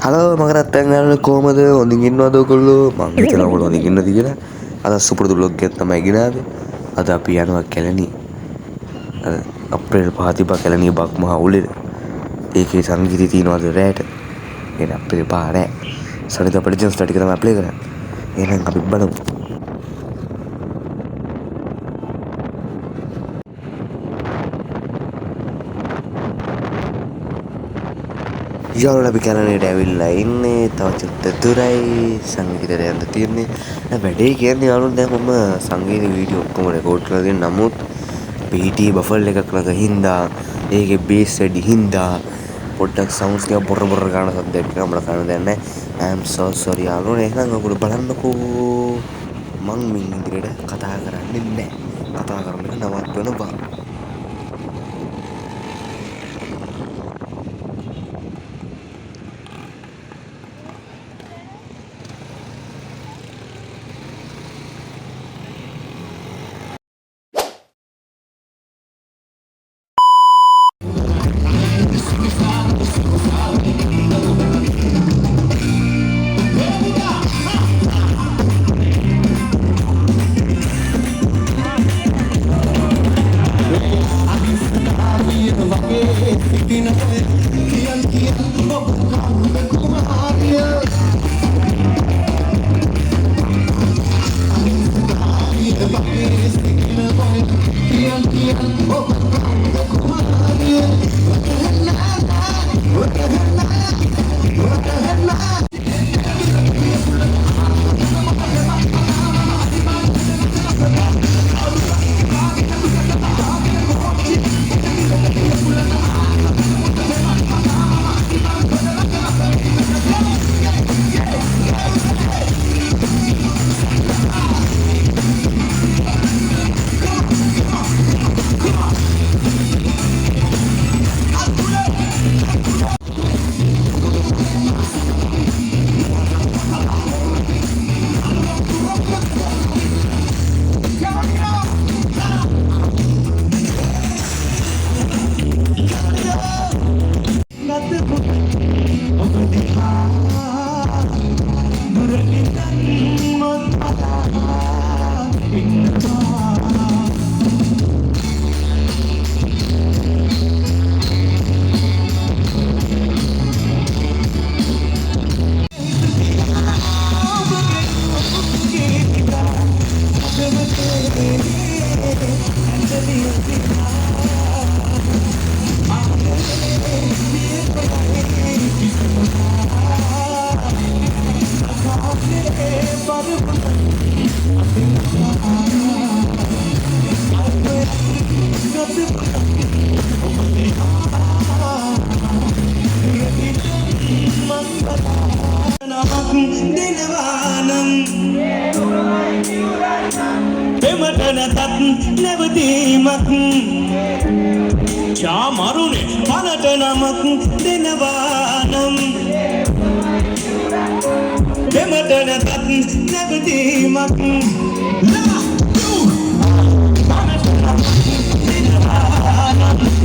Halo Mangratan කොහමද හොඳින් ඉන්නවද ඔයගොල්ලෝ මම හිතනවා ඔයගොල්ලෝ හොඳින් ඉන්නද කියලා අද සුපුරුදු vlog එකක් තමයි ගෙනාවේ අද අපි යනවා කැලණි අද අප්‍රේල් 5 තිබ්බා කැලණියේ බක් මහ උළෙල ඒකේ සංගීතය තියෙනවාද රැට එහෙනම් අප්‍රේල් 5 රෑ සනිදා ප්‍රොඩක්ෂන් ස්ටාර්ට් එක තමයි ප්ලේ කරන්නේ එහෙනම් අපි බලමු යාළුවෝ අපි කැලණියට ඇවිල්ලා ඉන්නේ තව චුට්ට දුරයි සංගීතයට යන්න තියෙන්නේ දැන් වැඩේ කියන්නේ යාළුවෝ දැන් මම සංගීත වීඩියෝ ඔක්කොම රෙකෝඩ් කරලා දෙන්න නමුත් අපි හිටියේ බෆල් එකක් ළඟ හින්දා ඒකේ බේස් වැඩි හින්දා පොඩ්ඩක් සවුන්ඩ්ස් එක බොර බොර ගන්න සද්දයක් එනවා අපිට කරන්න දෙයක් නැහැ I am so sorry යාළුවෝ එහෙනම් ඔයගොල්ලෝ බලන්නකෝ මං මින් ඉදිරියට කතා කරන්නේ නැහැ කතා කරන එක නවත්වනවා නැවතීමක් චාමරුනේ පනට නමක් දෙනවා නම් දෙමට නැතත් නැවතීමක් ලා යූ පනට නමක් දෙනවා නම්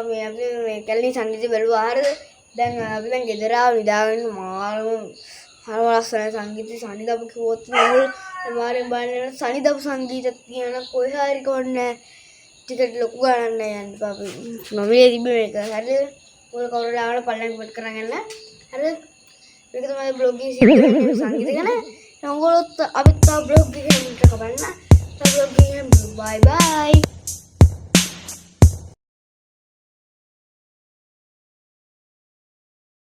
මේ අපි මේ කැලණි සංගීතය බැලුවා හරියද? දැන් අපි දැන් ගෙදර ආව නිදාගෙන හරම ලස්සන සංගීත සනිදපු කිව්වොත් නෝල් මාරෙන් බලන්න සනිදපු සංගීතයක් කියන කොහේ හරි කොන්නේ ටිකට් ලොකු ගණන් යන්න අපි නොමිලේ තිබ්බ මේක හරියද? ඔය කවුරුද ආවල පල්ලෙන් කමෙන්ට් කරන් යන්න හරියද? මේක තමයි බ්ලොග් එකේ සංගීත ගැන. ඔයගොල්ලොත් අපිත් තා බ්ලොග් එකේ කමෙන්ට් කරන්න. තා බ්ලොග් එකේ බයි බයි